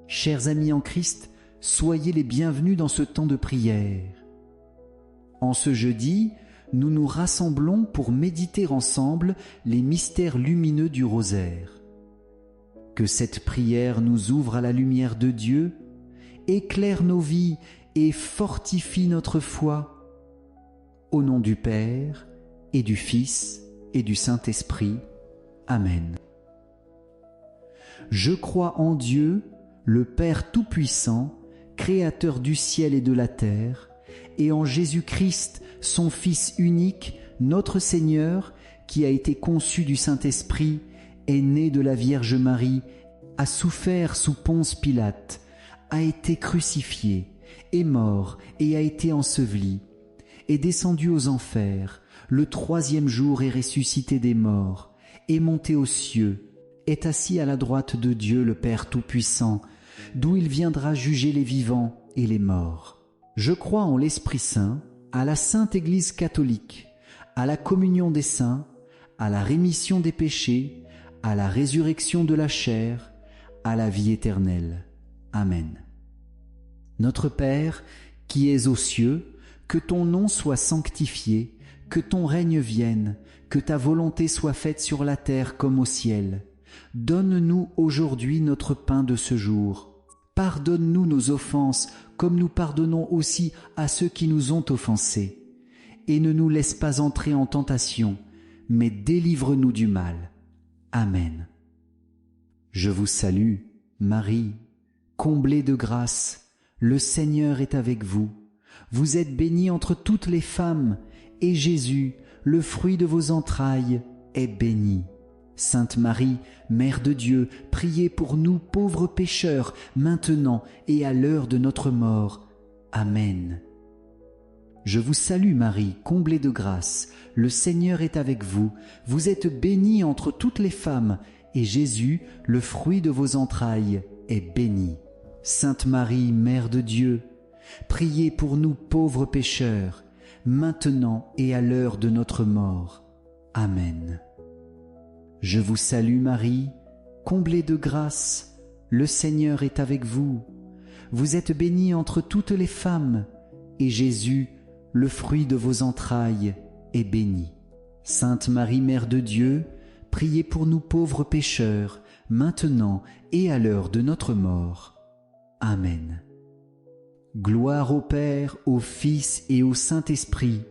Chers amis en Christ, soyez les bienvenus dans ce temps de prière. En ce jeudi, nous nous rassemblons pour méditer ensemble les mystères lumineux du rosaire. Que cette prière nous ouvre à la lumière de Dieu, éclaire nos vies et fortifie notre foi. Au nom du Père, et du Fils, et du Saint-Esprit. Amen. Je crois en Dieu, le Père Tout-Puissant, Créateur du ciel et de la terre, et en Jésus-Christ, son Fils unique, notre Seigneur, qui a été conçu du Saint-Esprit, est né de la Vierge Marie, a souffert sous Ponce Pilate, a été crucifié, est mort et a été enseveli, est descendu aux enfers, le troisième jour est ressuscité des morts, est monté aux cieux, est assis à la droite de Dieu le Père Tout-Puissant, d'où il viendra juger les vivants et les morts. Je crois en l'Esprit Saint, à la Sainte Église catholique, à la communion des saints, à la rémission des péchés, à la résurrection de la chair, à la vie éternelle. Amen. Notre Père, qui es aux cieux, que ton nom soit sanctifié, que ton règne vienne, que ta volonté soit faite sur la terre comme au ciel. Donne-nous aujourd'hui notre pain de ce jour. Pardonne-nous nos offenses, comme nous pardonnons aussi à ceux qui nous ont offensés. Et ne nous laisse pas entrer en tentation, mais délivre-nous du mal. Amen. Je vous salue, Marie, comblée de grâce, le Seigneur est avec vous. Vous êtes bénie entre toutes les femmes, et Jésus, le fruit de vos entrailles, est béni. Sainte Marie, Mère de Dieu, priez pour nous pauvres pécheurs, maintenant et à l'heure de notre mort. Amen. Je vous salue Marie, comblée de grâce, le Seigneur est avec vous. Vous êtes bénie entre toutes les femmes, et Jésus, le fruit de vos entrailles, est béni. Sainte Marie, Mère de Dieu, priez pour nous pauvres pécheurs, maintenant et à l'heure de notre mort. Amen. Je vous salue Marie, comblée de grâce, le Seigneur est avec vous. Vous êtes bénie entre toutes les femmes, et Jésus, le fruit de vos entrailles, est béni. Sainte Marie, Mère de Dieu, priez pour nous pauvres pécheurs, maintenant et à l'heure de notre mort. Amen. Gloire au Père, au Fils et au Saint-Esprit,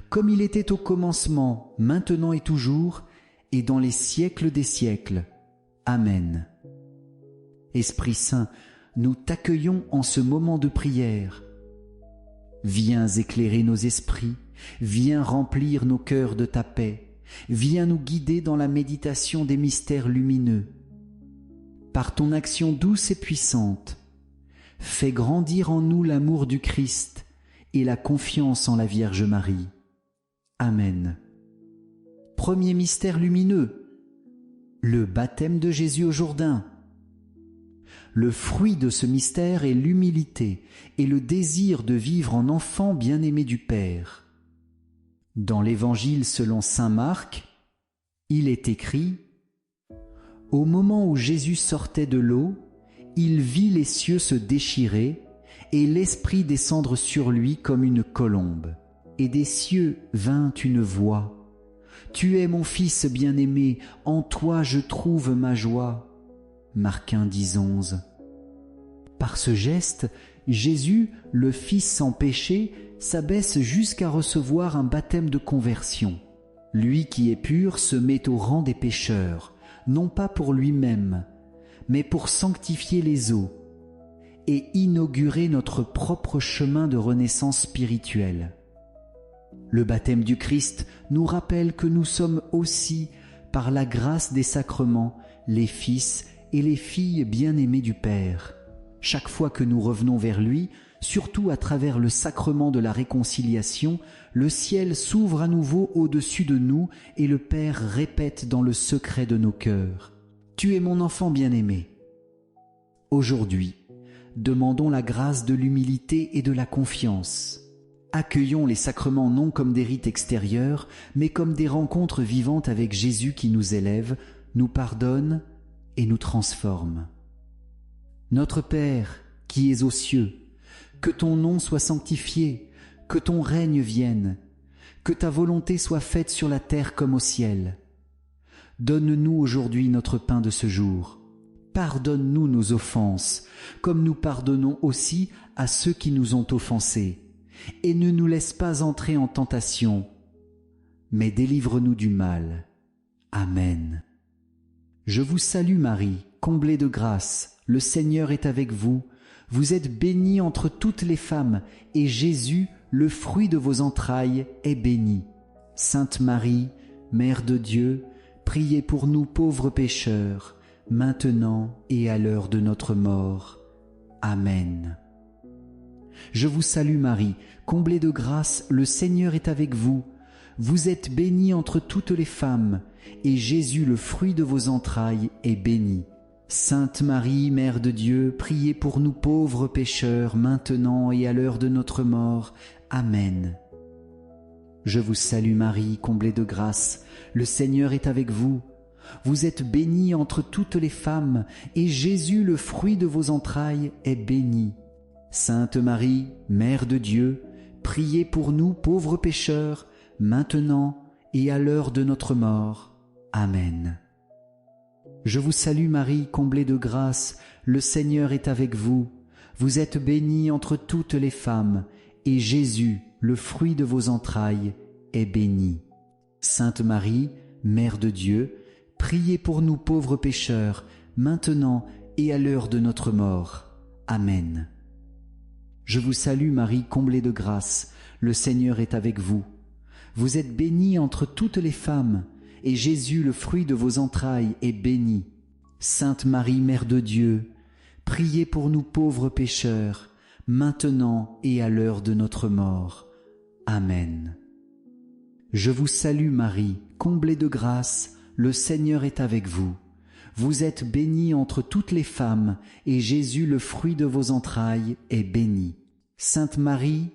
comme il était au commencement, maintenant et toujours, et dans les siècles des siècles. Amen. Esprit Saint, nous t'accueillons en ce moment de prière. Viens éclairer nos esprits, viens remplir nos cœurs de ta paix, viens nous guider dans la méditation des mystères lumineux. Par ton action douce et puissante, fais grandir en nous l'amour du Christ et la confiance en la Vierge Marie. Amen. Premier mystère lumineux, le baptême de Jésus au Jourdain. Le fruit de ce mystère est l'humilité et le désir de vivre en enfant bien-aimé du Père. Dans l'Évangile selon saint Marc, il est écrit « Au moment où Jésus sortait de l'eau, il vit les cieux se déchirer et l'Esprit descendre sur lui comme une colombe. Et des cieux vint une voix. Tu es mon Fils bien-aimé, en toi je trouve ma joie. » Marc 1, 10, 11. Par ce geste, Jésus, le Fils sans péché, s'abaisse jusqu'à recevoir un baptême de conversion. Lui qui est pur se met au rang des pécheurs, non pas pour lui-même, mais pour sanctifier les eaux et inaugurer notre propre chemin de renaissance spirituelle. Le baptême du Christ nous rappelle que nous sommes aussi, par la grâce des sacrements, les fils et les filles bien-aimés du Père. Chaque fois que nous revenons vers lui, surtout à travers le sacrement de la réconciliation, le ciel s'ouvre à nouveau au-dessus de nous et le Père répète dans le secret de nos cœurs : « Tu es mon enfant bien-aimé ». Aujourd'hui, demandons la grâce de l'humilité et de la confiance. Accueillons les sacrements non comme des rites extérieurs, mais comme des rencontres vivantes avec Jésus qui nous élève, nous pardonne et nous transforme. Notre Père, qui es aux cieux, que ton nom soit sanctifié, que ton règne vienne, que ta volonté soit faite sur la terre comme au ciel. Donne-nous aujourd'hui notre pain de ce jour. Pardonne-nous nos offenses, comme nous pardonnons aussi à ceux qui nous ont offensés. Et ne nous laisse pas entrer en tentation, mais délivre-nous du mal. Amen. Je vous salue Marie, comblée de grâce, le Seigneur est avec vous. Vous êtes bénie entre toutes les femmes, et Jésus, le fruit de vos entrailles, est béni. Sainte Marie, Mère de Dieu, priez pour nous pauvres pécheurs, maintenant et à l'heure de notre mort. Amen. Je vous salue Marie, comblée de grâce, le Seigneur est avec vous. Vous êtes bénie entre toutes les femmes, et Jésus, le fruit de vos entrailles, est béni. Sainte Marie, Mère de Dieu, priez pour nous pauvres pécheurs, maintenant et à l'heure de notre mort. Amen. Je vous salue Marie, comblée de grâce, le Seigneur est avec vous. Vous êtes bénie entre toutes les femmes, et Jésus, le fruit de vos entrailles, est béni. Sainte Marie, Mère de Dieu, priez pour nous pauvres pécheurs, maintenant et à l'heure de notre mort. Amen. Je vous salue Marie, comblée de grâce, le Seigneur est avec vous. Vous êtes bénie entre toutes les femmes, et Jésus, le fruit de vos entrailles, est béni. Sainte Marie, Mère de Dieu, priez pour nous pauvres pécheurs, maintenant et à l'heure de notre mort. Amen. Je vous salue Marie, comblée de grâce, le Seigneur est avec vous. Vous êtes bénie entre toutes les femmes, et Jésus, le fruit de vos entrailles, est béni. Sainte Marie, Mère de Dieu, priez pour nous pauvres pécheurs, maintenant et à l'heure de notre mort. Amen. Je vous salue Marie, comblée de grâce, le Seigneur est avec vous. Vous êtes bénie entre toutes les femmes, et Jésus, le fruit de vos entrailles, est béni. Sainte Marie,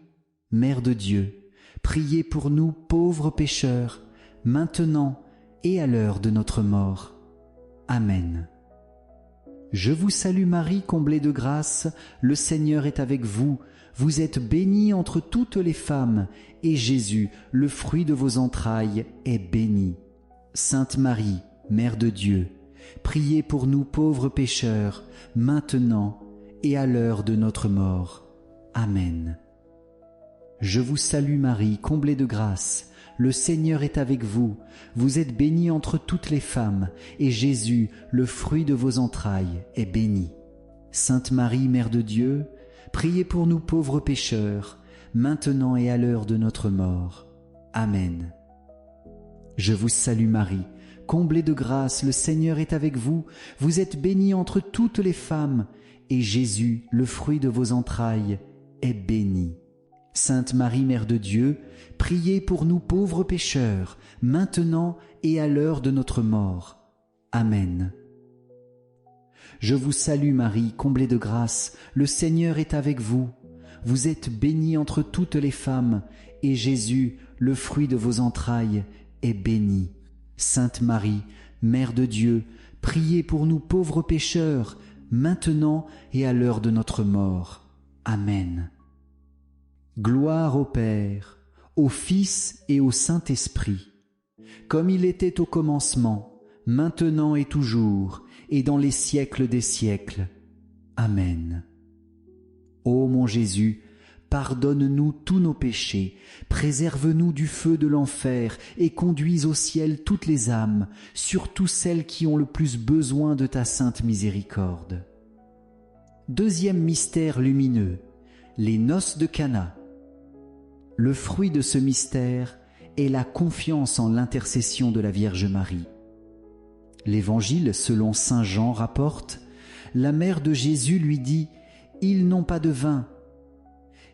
Mère de Dieu, priez pour nous pauvres pécheurs, maintenant et à l'heure de notre mort. Amen. Je vous salue Marie, comblée de grâce, le Seigneur est avec vous. Vous êtes bénie entre toutes les femmes, et Jésus, le fruit de vos entrailles, est béni. Sainte Marie, Mère de Dieu, priez pour nous pauvres pécheurs, maintenant et à l'heure de notre mort. Amen. Je vous salue Marie, comblée de grâce, le Seigneur est avec vous. Vous êtes bénie entre toutes les femmes, et Jésus, le fruit de vos entrailles, est béni. Sainte Marie, Mère de Dieu, priez pour nous pauvres pécheurs, maintenant et à l'heure de notre mort. Amen. Je vous salue Marie, comblée de grâce, le Seigneur est avec vous. Vous êtes bénie entre toutes les femmes, et Jésus, le fruit de vos entrailles, est béni. Sainte Marie, Mère de Dieu, priez pour nous pauvres pécheurs, maintenant et à l'heure de notre mort. Amen. Je vous salue Marie, comblée de grâce, le Seigneur est avec vous. Vous êtes bénie entre toutes les femmes, et Jésus, le fruit de vos entrailles, est béni. Sainte Marie, Mère de Dieu, priez pour nous pauvres pécheurs, maintenant et à l'heure de notre mort. Amen. Gloire au Père, au Fils et au Saint-Esprit, comme il était au commencement, maintenant et toujours, et dans les siècles des siècles. Amen. Ô mon Jésus, pardonne-nous tous nos péchés, préserve-nous du feu de l'enfer et conduis au ciel toutes les âmes, surtout celles qui ont le plus besoin de ta sainte miséricorde. Deuxième mystère lumineux, les noces de Cana. Le fruit de ce mystère est la confiance en l'intercession de la Vierge Marie. L'Évangile, selon saint Jean, rapporte « La mère de Jésus lui dit « Ils n'ont pas de vin ».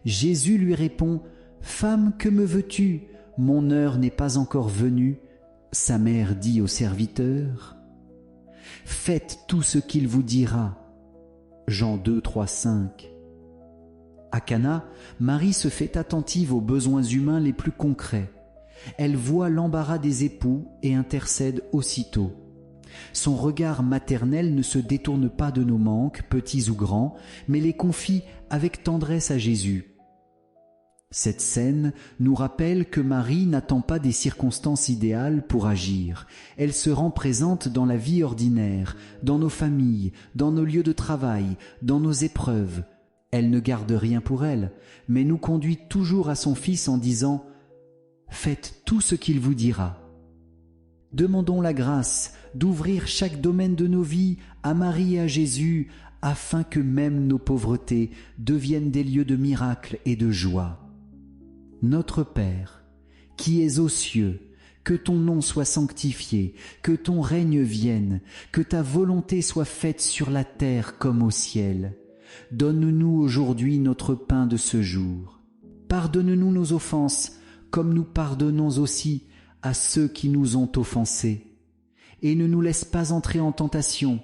Jésus lui répond « Femme, que me veux-tu? Mon heure n'est pas encore venue. » Sa mère dit au serviteur « Faites tout ce qu'il vous dira. » Jean 2, 3, 5. À Cana, Marie se fait attentive aux besoins humains les plus concrets. Elle voit l'embarras des époux et intercède aussitôt. Son regard maternel ne se détourne pas de nos manques, petits ou grands, mais les confie avec tendresse à Jésus. Cette scène nous rappelle que Marie n'attend pas des circonstances idéales pour agir. Elle se rend présente dans la vie ordinaire, dans nos familles, dans nos lieux de travail, dans nos épreuves. Elle ne garde rien pour elle, mais nous conduit toujours à son Fils en disant « Faites tout ce qu'il vous dira ». Demandons la grâce d'ouvrir chaque domaine de nos vies à Marie et à Jésus, afin que même nos pauvretés deviennent des lieux de miracles et de joie. Notre Père, qui es aux cieux, que ton nom soit sanctifié, que ton règne vienne, que ta volonté soit faite sur la terre comme au ciel. Donne-nous aujourd'hui notre pain de ce jour. Pardonne-nous nos offenses, comme nous pardonnons aussi à ceux qui nous ont offensés. Et ne nous laisse pas entrer en tentation,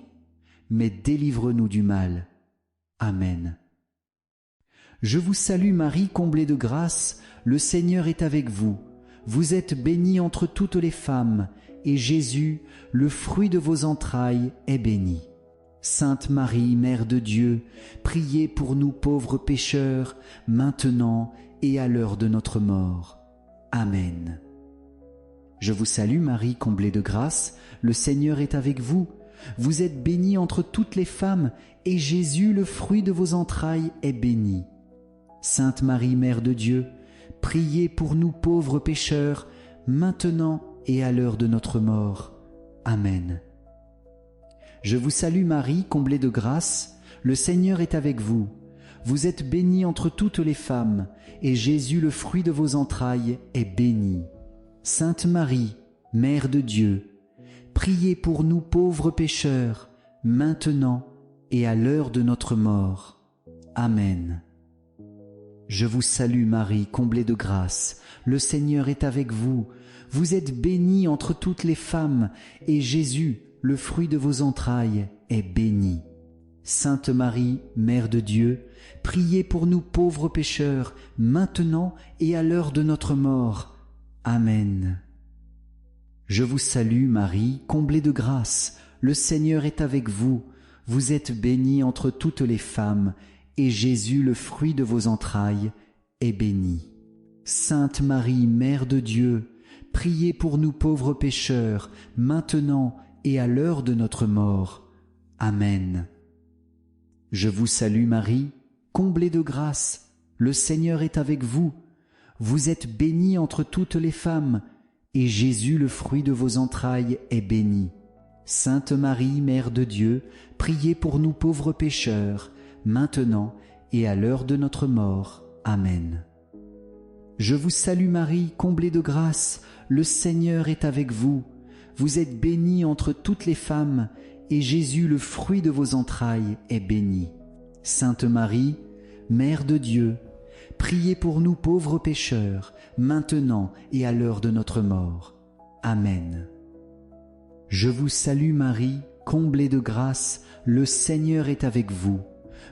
mais délivre-nous du mal. Amen. Je vous salue Marie, comblée de grâce, le Seigneur est avec vous. Vous êtes bénie entre toutes les femmes, et Jésus, le fruit de vos entrailles, est béni. Sainte Marie, Mère de Dieu, priez pour nous pauvres pécheurs, maintenant et à l'heure de notre mort. Amen. Je vous salue Marie, comblée de grâce, le Seigneur est avec vous. Vous êtes bénie entre toutes les femmes, et Jésus, le fruit de vos entrailles, est béni. Sainte Marie, Mère de Dieu, priez pour nous pauvres pécheurs, maintenant et à l'heure de notre mort. Amen. Je vous salue Marie, comblée de grâce, le Seigneur est avec vous. Vous êtes bénie entre toutes les femmes, et Jésus, le fruit de vos entrailles, est béni. Sainte Marie, Mère de Dieu, priez pour nous pauvres pécheurs, maintenant et à l'heure de notre mort. Amen. Je vous salue Marie, comblée de grâce, le Seigneur est avec vous. Vous êtes bénie entre toutes les femmes, et Jésus, le fruit de vos entrailles, est béni. Sainte Marie, Mère de Dieu, priez pour nous pauvres pécheurs, maintenant et à l'heure de notre mort. Amen. Je vous salue Marie, comblée de grâce, le Seigneur est avec vous. Vous êtes bénie entre toutes les femmes, et Jésus, le fruit de vos entrailles, est béni. Sainte Marie, Mère de Dieu, priez pour nous pauvres pécheurs, maintenant et à l'heure de notre mort. Amen. Je vous salue Marie, comblée de grâce, le Seigneur est avec vous. Vous êtes bénie entre toutes les femmes, et Jésus, le fruit de vos entrailles, est béni. Sainte Marie, Mère de Dieu, priez pour nous pauvres pécheurs, maintenant et à l'heure de notre mort. Amen. Je vous salue Marie, comblée de grâce, le Seigneur est avec vous. Vous êtes bénie entre toutes les femmes, et Jésus, le fruit de vos entrailles, est béni. Sainte Marie, Mère de Dieu, priez pour nous pauvres pécheurs, maintenant et à l'heure de notre mort. Amen. Je vous salue Marie, comblée de grâce, le Seigneur est avec vous.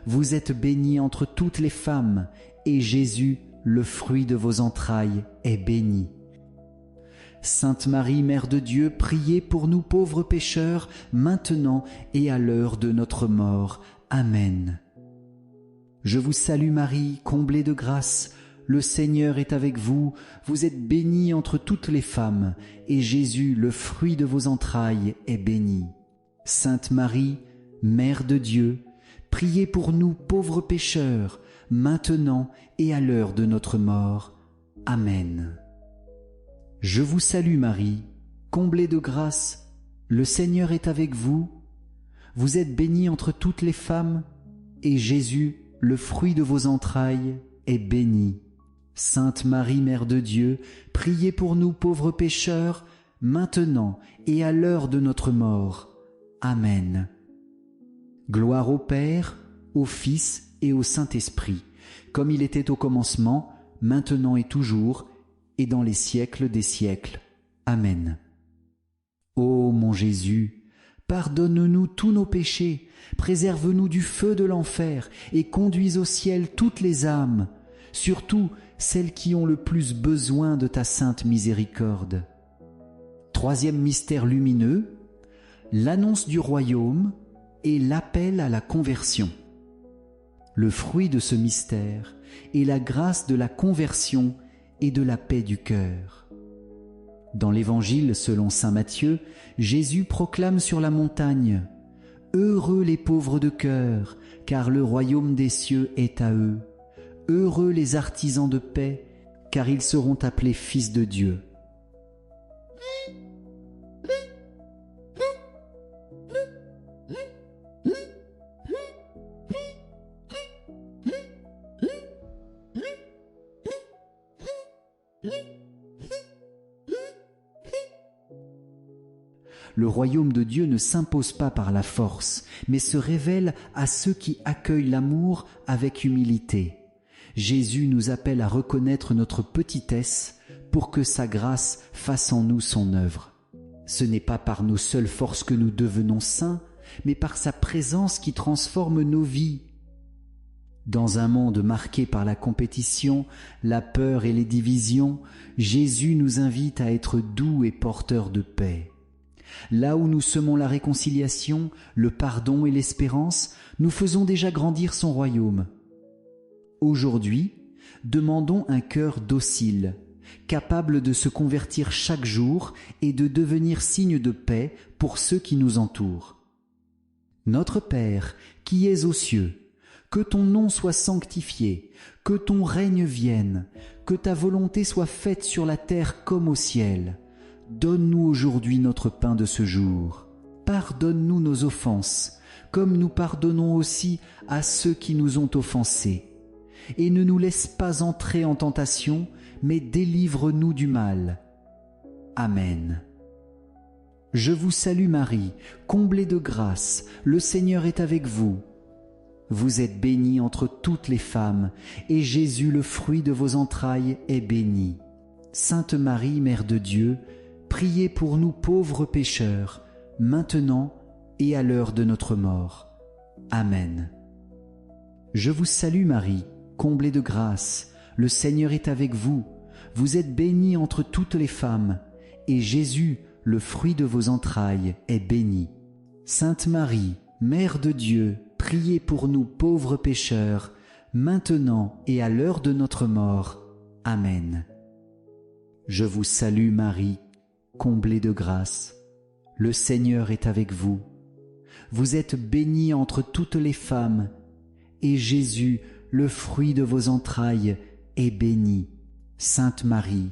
Vous êtes bénie entre toutes les femmes, et Jésus, le fruit de vos entrailles, est béni. Sainte Marie, Mère de Dieu, priez pour nous pauvres pécheurs, maintenant et à l'heure de notre mort. Amen. Je vous salue Marie, comblée de grâce, le Seigneur est avec vous, vous êtes bénie entre toutes les femmes, et Jésus, le fruit de vos entrailles, est béni. Sainte Marie, Mère de Dieu, priez pour nous pauvres pécheurs, maintenant et à l'heure de notre mort. Amen. Je vous salue Marie, comblée de grâce, le Seigneur est avec vous. Vous êtes bénie entre toutes les femmes, et Jésus, le fruit de vos entrailles, est béni. Sainte Marie, Mère de Dieu, priez pour nous pauvres pécheurs, maintenant et à l'heure de notre mort. Amen. Gloire au Père, au Fils et au Saint-Esprit, comme il était au commencement, maintenant et toujours, et dans les siècles des siècles. Amen. Ô mon Jésus, pardonne-nous tous nos péchés, préserve-nous du feu de l'enfer et conduis au ciel toutes les âmes, surtout celles qui ont le plus besoin de ta sainte miséricorde. Troisième mystère lumineux, l'annonce du royaume et l'appel à la conversion. Le fruit de ce mystère est la grâce de la conversion et de la paix du cœur. Dans l'Évangile selon saint Matthieu, Jésus proclame sur la montagne « Heureux les pauvres de cœur, car le royaume des cieux est à eux. Heureux les artisans de paix, car ils seront appelés fils de Dieu. » Le royaume de Dieu ne s'impose pas par la force, mais se révèle à ceux qui accueillent l'amour avec humilité. Jésus nous appelle à reconnaître notre petitesse pour que sa grâce fasse en nous son œuvre. Ce n'est pas par nos seules forces que nous devenons saints, mais par sa présence qui transforme nos vies. Dans un monde marqué par la compétition, la peur et les divisions, Jésus nous invite à être doux et porteurs de paix. Là où nous semons la réconciliation, le pardon et l'espérance, nous faisons déjà grandir son royaume. Aujourd'hui, demandons un cœur docile, capable de se convertir chaque jour et de devenir signe de paix pour ceux qui nous entourent. Notre Père, qui es aux cieux, que ton nom soit sanctifié, que ton règne vienne, que ta volonté soit faite sur la terre comme au ciel. Donne-nous aujourd'hui notre pain de ce jour. Pardonne-nous nos offenses, comme nous pardonnons aussi à ceux qui nous ont offensés. Et ne nous laisse pas entrer en tentation, mais délivre-nous du mal. Amen. Je vous salue Marie, comblée de grâce, le Seigneur est avec vous. Vous êtes bénie entre toutes les femmes, et Jésus, le fruit de vos entrailles, est béni. Sainte Marie, Mère de Dieu, priez pour nous pauvres pécheurs, maintenant et à l'heure de notre mort. Amen. Je vous salue Marie, comblée de grâce, le Seigneur est avec vous. Vous êtes bénie entre toutes les femmes, et Jésus, le fruit de vos entrailles, est béni. Sainte Marie, Mère de Dieu, priez pour nous pauvres pécheurs, maintenant et à l'heure de notre mort. Amen. Je vous salue Marie, comblée de grâce, le Seigneur est avec vous. Vous êtes bénie entre toutes les femmes, et Jésus, le fruit de vos entrailles, est béni. Sainte Marie,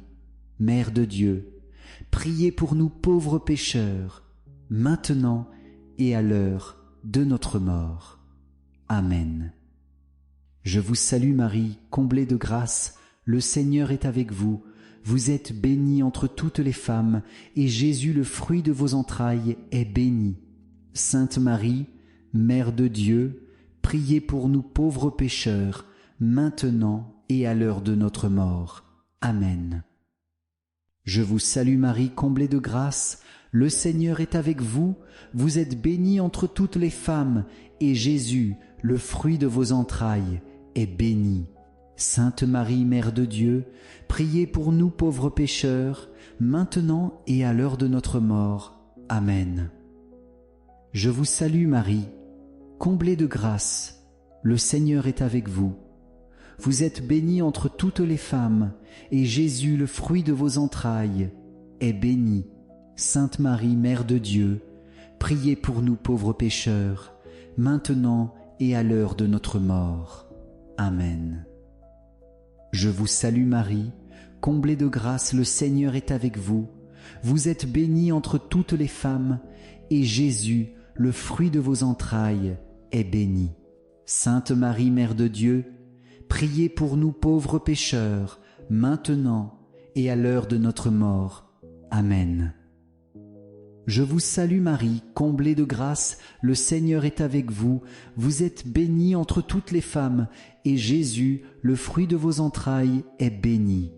Mère de Dieu, priez pour nous pauvres pécheurs, maintenant et à l'heure de notre mort. Amen. Je vous salue Marie, comblée de grâce, le Seigneur est avec vous. Vous êtes bénie entre toutes les femmes, et Jésus, le fruit de vos entrailles, est béni. Sainte Marie, Mère de Dieu, priez pour nous pauvres pécheurs, maintenant et à l'heure de notre mort. Amen. Je vous salue Marie, comblée de grâce, le Seigneur est avec vous. Vous êtes bénie entre toutes les femmes, et Jésus, le fruit de vos entrailles, est béni. Sainte Marie, Mère de Dieu, priez pour nous pauvres pécheurs, maintenant et à l'heure de notre mort. Amen. Je vous salue Marie, comblée de grâce, le Seigneur est avec vous. Vous êtes bénie entre toutes les femmes, et Jésus, le fruit de vos entrailles, est béni. Sainte Marie, Mère de Dieu, priez pour nous pauvres pécheurs, maintenant et à l'heure de notre mort. Amen. Je vous salue Marie, comblée de grâce, le Seigneur est avec vous. Vous êtes bénie entre toutes les femmes, et Jésus, le fruit de vos entrailles, est béni. Sainte Marie, Mère de Dieu, priez pour nous pauvres pécheurs, maintenant et à l'heure de notre mort. Amen. Je vous salue Marie, comblée de grâce, le Seigneur est avec vous. Vous êtes bénie entre toutes les femmes, et Jésus, le fruit de vos entrailles, est béni.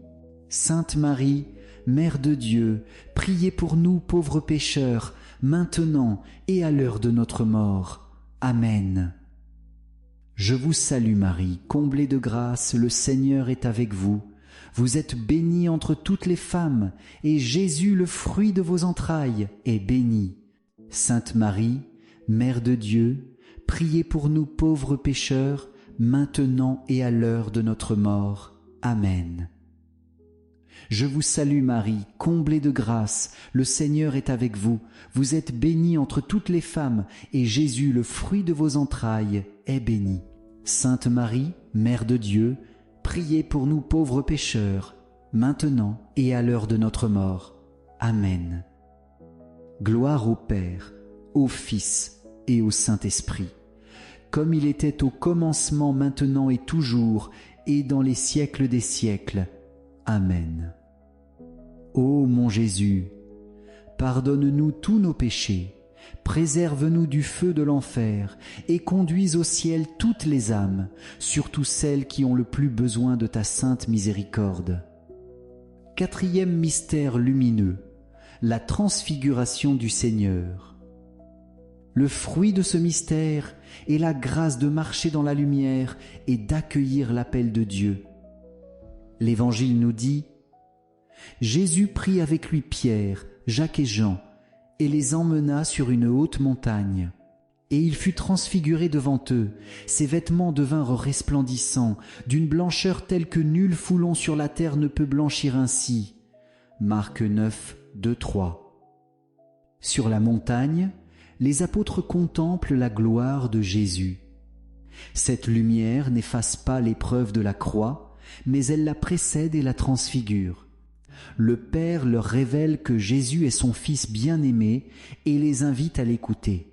Sainte Marie, Mère de Dieu, priez pour nous pauvres pécheurs, maintenant et à l'heure de notre mort. Amen. Je vous salue Marie, comblée de grâce, le Seigneur est avec vous. Vous êtes bénie entre toutes les femmes, et Jésus, le fruit de vos entrailles, est béni. Sainte Marie, Mère de Dieu, priez pour nous pauvres pécheurs, maintenant et à l'heure de notre mort. Amen. Je vous salue Marie, comblée de grâce, le Seigneur est avec vous. Vous êtes bénie entre toutes les femmes, et Jésus, le fruit de vos entrailles, est béni. Sainte Marie, Mère de Dieu, priez pour nous pauvres pécheurs, maintenant et à l'heure de notre mort. Amen. Gloire au Père, au Fils et au Saint-Esprit, comme il était au commencement, maintenant et toujours, et dans les siècles des siècles. Amen. Ô mon Jésus, pardonne-nous tous nos péchés, préserve-nous du feu de l'enfer et conduis au ciel toutes les âmes, surtout celles qui ont le plus besoin de ta sainte miséricorde. Quatrième mystère lumineux, la transfiguration du Seigneur. Le fruit de ce mystère est la grâce de marcher dans la lumière et d'accueillir l'appel de Dieu. L'Évangile nous dit « Jésus prit avec lui Pierre, Jacques et Jean, et les emmena sur une haute montagne. Et il fut transfiguré devant eux, ses vêtements devinrent resplendissants, d'une blancheur telle que nul foulon sur la terre ne peut blanchir ainsi. » Marc 9, 2, 3. Sur la montagne, les apôtres contemplent la gloire de Jésus. Cette lumière n'efface pas l'épreuve de la croix, mais elle la précède et la transfigure. Le Père leur révèle que Jésus est son Fils bien-aimé et les invite à l'écouter.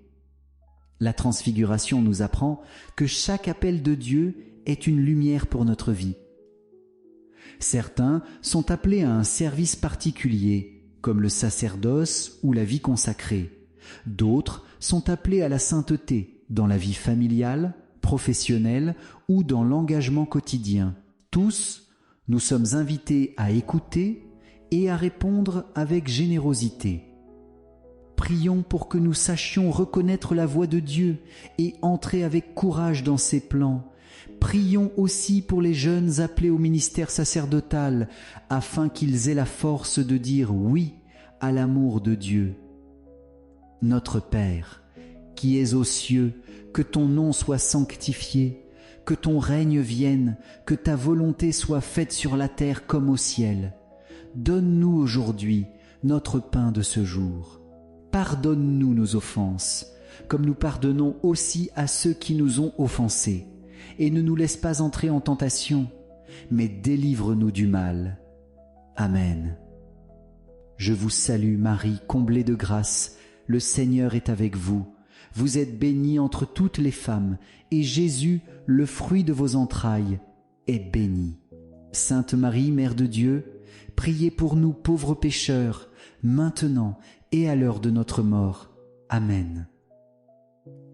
La transfiguration nous apprend que chaque appel de Dieu est une lumière pour notre vie. Certains sont appelés à un service particulier, comme le sacerdoce ou la vie consacrée. D'autres sont appelés à la sainteté dans la vie familiale, professionnelle ou dans l'engagement quotidien. Tous, nous sommes invités à écouter et à répondre avec générosité. Prions pour que nous sachions reconnaître la voix de Dieu et entrer avec courage dans ses plans. Prions aussi pour les jeunes appelés au ministère sacerdotal, afin qu'ils aient la force de dire oui à l'amour de Dieu. Notre Père, qui es aux cieux, que ton nom soit sanctifié, que ton règne vienne, que ta volonté soit faite sur la terre comme au ciel. Donne-nous aujourd'hui notre pain de ce jour. Pardonne-nous nos offenses, comme nous pardonnons aussi à ceux qui nous ont offensés. Et ne nous laisse pas entrer en tentation, mais délivre-nous du mal. Amen. Je vous salue Marie, comblée de grâce, le Seigneur est avec vous. Vous êtes bénie entre toutes les femmes, et Jésus, le fruit de vos entrailles, est béni. Sainte Marie, Mère de Dieu, priez pour nous pauvres pécheurs, maintenant et à l'heure de notre mort. Amen.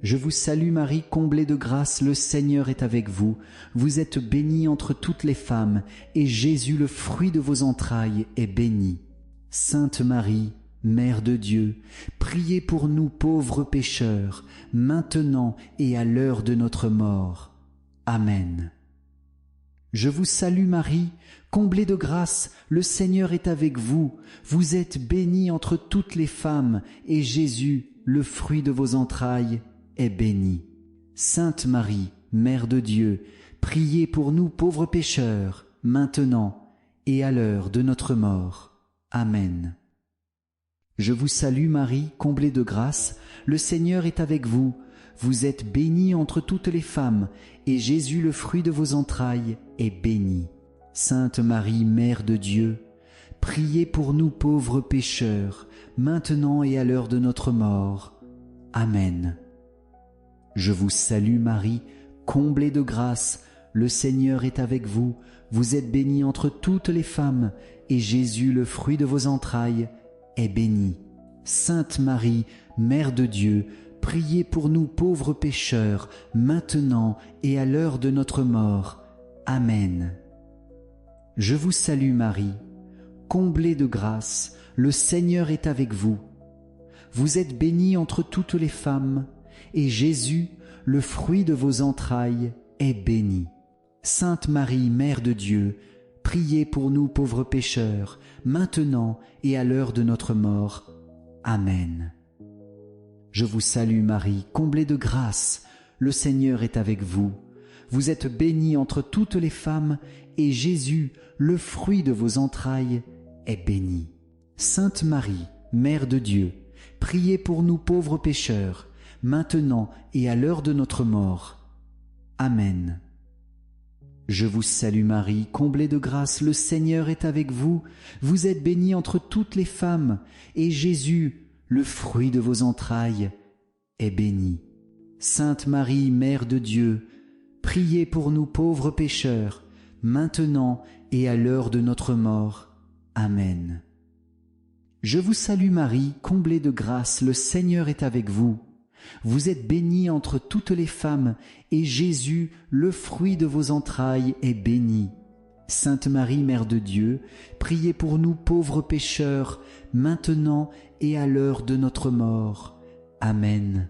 Je vous salue Marie, comblée de grâce, le Seigneur est avec vous. Vous êtes bénie entre toutes les femmes, et Jésus, le fruit de vos entrailles, est béni. Sainte Marie, Mère de Dieu, priez pour nous pauvres pécheurs, maintenant et à l'heure de notre mort. Amen. Je vous salue Marie, comblée de grâce, le Seigneur est avec vous. Vous êtes bénie entre toutes les femmes, et Jésus, le fruit de vos entrailles, est béni. Sainte Marie, Mère de Dieu, priez pour nous pauvres pécheurs, maintenant et à l'heure de notre mort. Amen. Je vous salue Marie, comblée de grâce, le Seigneur est avec vous. Vous êtes bénie entre toutes les femmes, et Jésus, le fruit de vos entrailles, est béni. Sainte Marie, Mère de Dieu, priez pour nous pauvres pécheurs, maintenant et à l'heure de notre mort. Amen. Je vous salue Marie, comblée de grâce, le Seigneur est avec vous. Vous êtes bénie entre toutes les femmes, et Jésus, le fruit de vos entrailles, est béni. Sainte Marie, Mère de Dieu, priez pour nous pauvres pécheurs, maintenant et à l'heure de notre mort. Amen. Je vous salue Marie, comblée de grâce, le Seigneur est avec vous. Vous êtes bénie entre toutes les femmes, et Jésus, le fruit de vos entrailles, est béni. Sainte Marie, Mère de Dieu, priez pour nous pauvres pécheurs, maintenant et à l'heure de notre mort. Amen. Je vous salue Marie, comblée de grâce, le Seigneur est avec vous. Vous êtes bénie entre toutes les femmes, et Jésus, le fruit de vos entrailles, est béni. Sainte Marie, Mère de Dieu, priez pour nous pauvres pécheurs, maintenant et à l'heure de notre mort. Amen. Je vous salue Marie, comblée de grâce, le Seigneur est avec vous. Vous êtes bénie entre toutes les femmes, et Jésus, le fruit de vos entrailles, est béni. Sainte Marie, Mère de Dieu, priez pour nous pauvres pécheurs, maintenant et à l'heure de notre mort. Amen. Je vous salue Marie, comblée de grâce, le Seigneur est avec vous. Vous êtes bénie entre toutes les femmes, et Jésus, le fruit de vos entrailles, est béni. Sainte Marie, Mère de Dieu, priez pour nous pauvres pécheurs, maintenant et à l'heure de notre mort. Amen.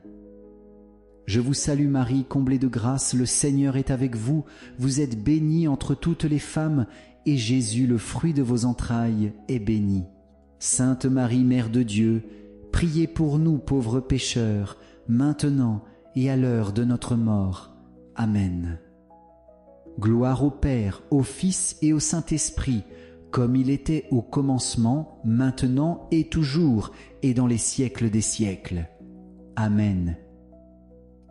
Je vous salue Marie, comblée de grâce, le Seigneur est avec vous. Vous êtes bénie entre toutes les femmes, et Jésus, le fruit de vos entrailles, est béni. Sainte Marie, Mère de Dieu, priez pour nous pauvres pécheurs, maintenant et à l'heure de notre mort. Amen. Gloire au Père, au Fils et au Saint-Esprit, comme il était au commencement, maintenant et toujours, et dans les siècles des siècles. Amen.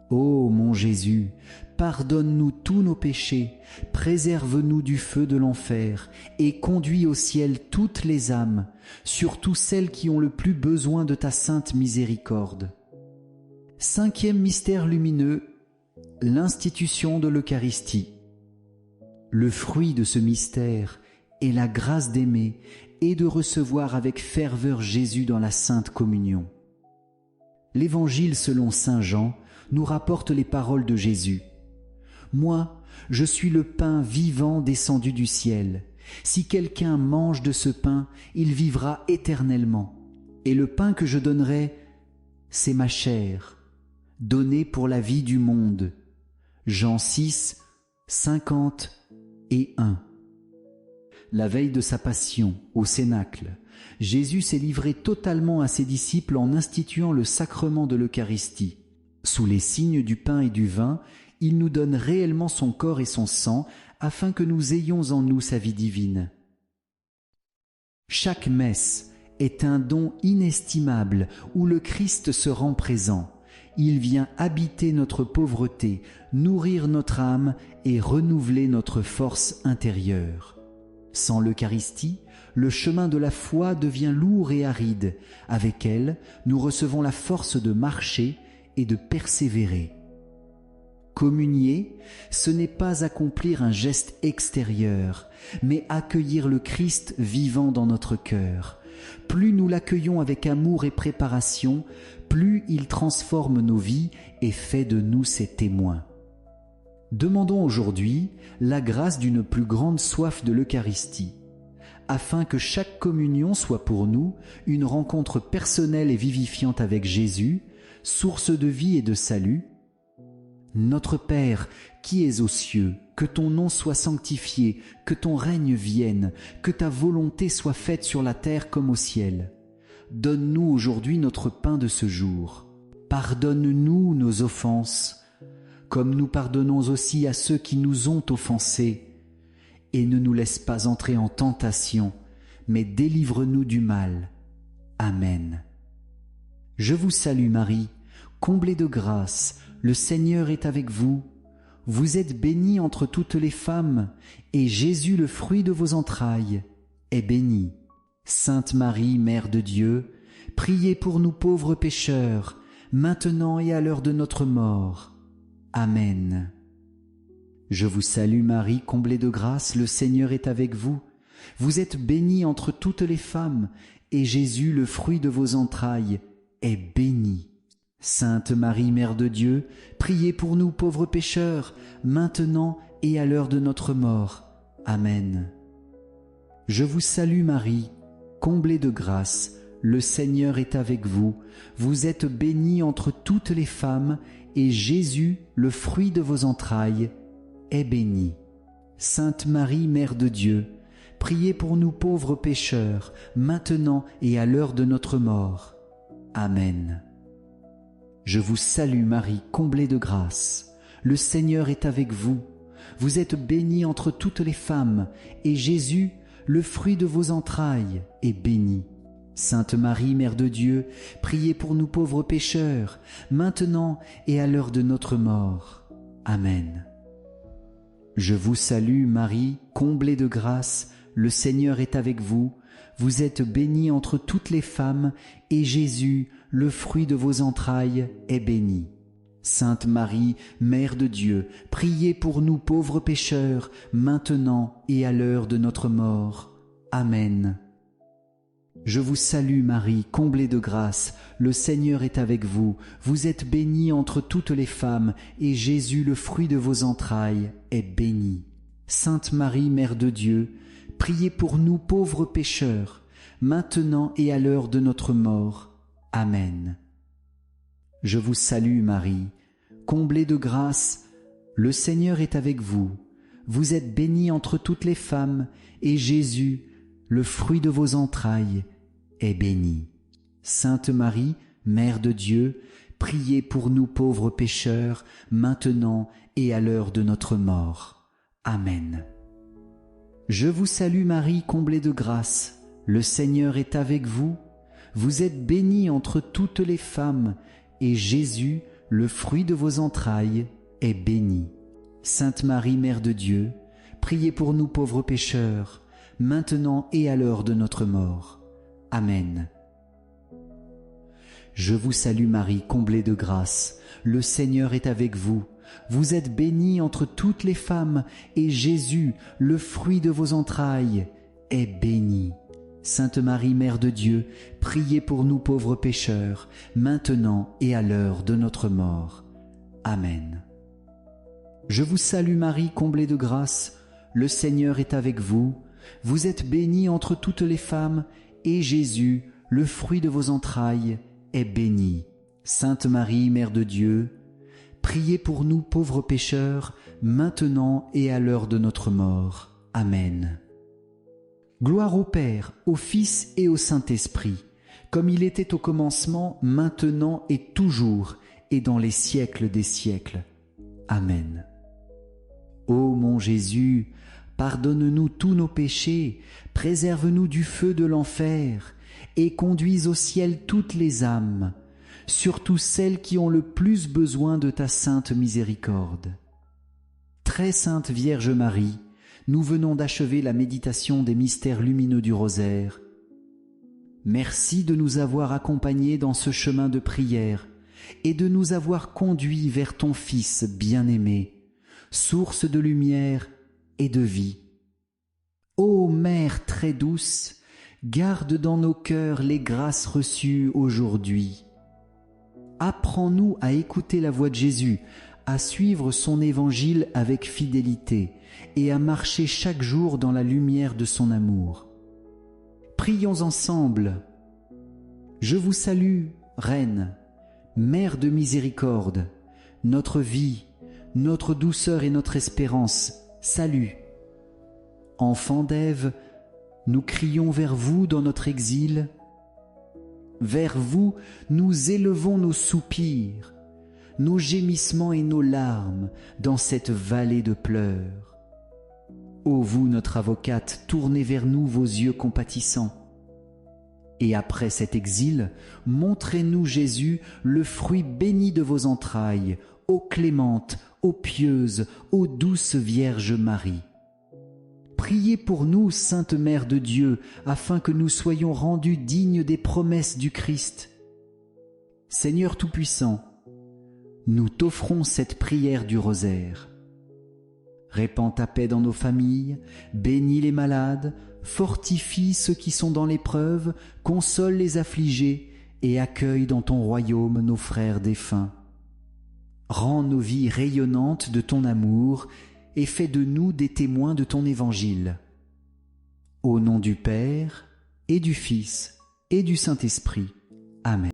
Ô mon Jésus, pardonne-nous tous nos péchés, préserve-nous du feu de l'enfer, et conduis au ciel toutes les âmes, surtout celles qui ont le plus besoin de ta sainte miséricorde. Cinquième mystère lumineux, l'institution de l'Eucharistie. Le fruit de ce mystère est la grâce d'aimer et de recevoir avec ferveur Jésus dans la Sainte Communion. L'Évangile selon saint Jean nous rapporte les paroles de Jésus. « Moi, je suis le pain vivant descendu du ciel. Si quelqu'un mange de ce pain, il vivra éternellement. Et le pain que je donnerai, c'est ma chair, donnée pour la vie du monde. » Jean 6, 50-1. La veille de sa passion, au Cénacle, Jésus s'est livré totalement à ses disciples en instituant le sacrement de l'Eucharistie. Sous les signes du pain et du vin, il nous donne réellement son corps et son sang afin que nous ayons en nous sa vie divine. Chaque messe est un don inestimable où le Christ se rend présent. Il vient habiter notre pauvreté, nourrir notre âme et renouveler notre force intérieure. Sans l'Eucharistie, le chemin de la foi devient lourd et aride. Avec elle, nous recevons la force de marcher et de persévérer. Communier, ce n'est pas accomplir un geste extérieur, mais accueillir le Christ vivant dans notre cœur. Plus nous l'accueillons avec amour et préparation, plus il transforme nos vies et fait de nous ses témoins. Demandons aujourd'hui la grâce d'une plus grande soif de l'Eucharistie, afin que chaque communion soit pour nous une rencontre personnelle et vivifiante avec Jésus, source de vie et de salut. Notre Père, qui es aux cieux, que ton nom soit sanctifié, que ton règne vienne, que ta volonté soit faite sur la terre comme au ciel. Donne-nous aujourd'hui notre pain de ce jour. Pardonne-nous nos offenses, comme nous pardonnons aussi à ceux qui nous ont offensés. Et ne nous laisse pas entrer en tentation, mais délivre-nous du mal. Amen. Je vous salue Marie, comblée de grâce, le Seigneur est avec vous. Vous êtes bénie entre toutes les femmes, et Jésus, le fruit de vos entrailles, est béni. Sainte Marie, Mère de Dieu, priez pour nous pauvres pécheurs, maintenant et à l'heure de notre mort. Amen. Je vous salue Marie, comblée de grâce, le Seigneur est avec vous. Vous êtes bénie entre toutes les femmes, et Jésus, le fruit de vos entrailles, est béni. Sainte Marie, Mère de Dieu, priez pour nous pauvres pécheurs, maintenant et à l'heure de notre mort. Amen. Je vous salue Marie, comblée de grâce, le Seigneur est avec vous. Vous êtes bénie entre toutes les femmes, et Jésus, le fruit de vos entrailles, est béni. Sainte Marie, Mère de Dieu, priez pour nous pauvres pécheurs, maintenant et à l'heure de notre mort. Amen. Je vous salue Marie, comblée de grâce. Le Seigneur est avec vous. Vous êtes bénie entre toutes les femmes, et Jésus, le fruit de vos entrailles, est béni. Sainte Marie, Mère de Dieu, priez pour nous pauvres pécheurs, maintenant et à l'heure de notre mort. Amen. Je vous salue Marie, comblée de grâce, le Seigneur est avec vous. Vous êtes bénie entre toutes les femmes, et Jésus, le fruit de vos entrailles, est béni. Sainte Marie, Mère de Dieu, priez pour nous pauvres pécheurs, maintenant et à l'heure de notre mort. Amen. Je vous salue Marie, comblée de grâce, le Seigneur est avec vous. Vous êtes bénie entre toutes les femmes, et Jésus, le fruit de vos entrailles, est béni. Sainte Marie, Mère de Dieu, priez pour nous pauvres pécheurs, maintenant et à l'heure de notre mort. Amen. Je vous salue Marie, comblée de grâce, le Seigneur est avec vous. Vous êtes bénie entre toutes les femmes, et Jésus, le fruit de vos entrailles, est béni. Sainte Marie, Mère de Dieu, priez pour nous pauvres pécheurs, maintenant et à l'heure de notre mort. Amen. Je vous salue Marie, comblée de grâce, le Seigneur est avec vous. Vous êtes bénie entre toutes les femmes, et Jésus, le fruit de vos entrailles, est béni. Sainte Marie, Mère de Dieu, priez pour nous pauvres pécheurs, maintenant et à l'heure de notre mort. Amen. Je vous salue Marie, comblée de grâce, le Seigneur est avec vous. Vous êtes bénie entre toutes les femmes, et Jésus, le fruit de vos entrailles, est béni. Sainte Marie, Mère de Dieu, priez pour nous pauvres pécheurs, maintenant et à l'heure de notre mort. Amen. Je vous salue Marie, comblée de grâce, le Seigneur est avec vous. Vous êtes bénie entre toutes les femmes, et Jésus, le fruit de vos entrailles, est béni. Sainte Marie, Mère de Dieu, priez pour nous pauvres pécheurs, maintenant et à l'heure de notre mort. Amen. Gloire au Père, au Fils et au Saint-Esprit, comme il était au commencement, maintenant et toujours, et dans les siècles des siècles. Amen. Ô mon Jésus, pardonne-nous tous nos péchés, préserve-nous du feu de l'enfer, et conduise au ciel toutes les âmes, surtout celles qui ont le plus besoin de ta sainte miséricorde. Très sainte Vierge Marie, nous venons d'achever la méditation des mystères lumineux du rosaire. Merci de nous avoir accompagnés dans ce chemin de prière et de nous avoir conduits vers ton Fils bien-aimé, source de lumière et de vie. Ô Mère très douce, garde dans nos cœurs les grâces reçues aujourd'hui. Apprends-nous à écouter la voix de Jésus, à suivre son évangile avec fidélité et à marcher chaque jour dans la lumière de son amour. Prions ensemble. Je vous salue, Reine, Mère de miséricorde, notre vie, notre douceur et notre espérance. Salut. Enfants d'Ève, nous crions vers vous dans notre exil. Vers vous, nous élevons nos soupirs, nos gémissements et nos larmes dans cette vallée de pleurs. Ô vous, notre avocate, tournez vers nous vos yeux compatissants. Et après cet exil, montrez-nous Jésus, le fruit béni de vos entrailles, ô clémente, ô pieuse, ô douce Vierge Marie. Priez pour nous, Sainte Mère de Dieu, afin que nous soyons rendus dignes des promesses du Christ. Seigneur Tout-Puissant, nous t'offrons cette prière du rosaire. Répands ta paix dans nos familles, bénis les malades, fortifie ceux qui sont dans l'épreuve, console les affligés et accueille dans ton royaume nos frères défunts. Rends nos vies rayonnantes de ton amour et fais de nous des témoins de ton évangile. Au nom du Père, et du Fils, et du Saint-Esprit. Amen.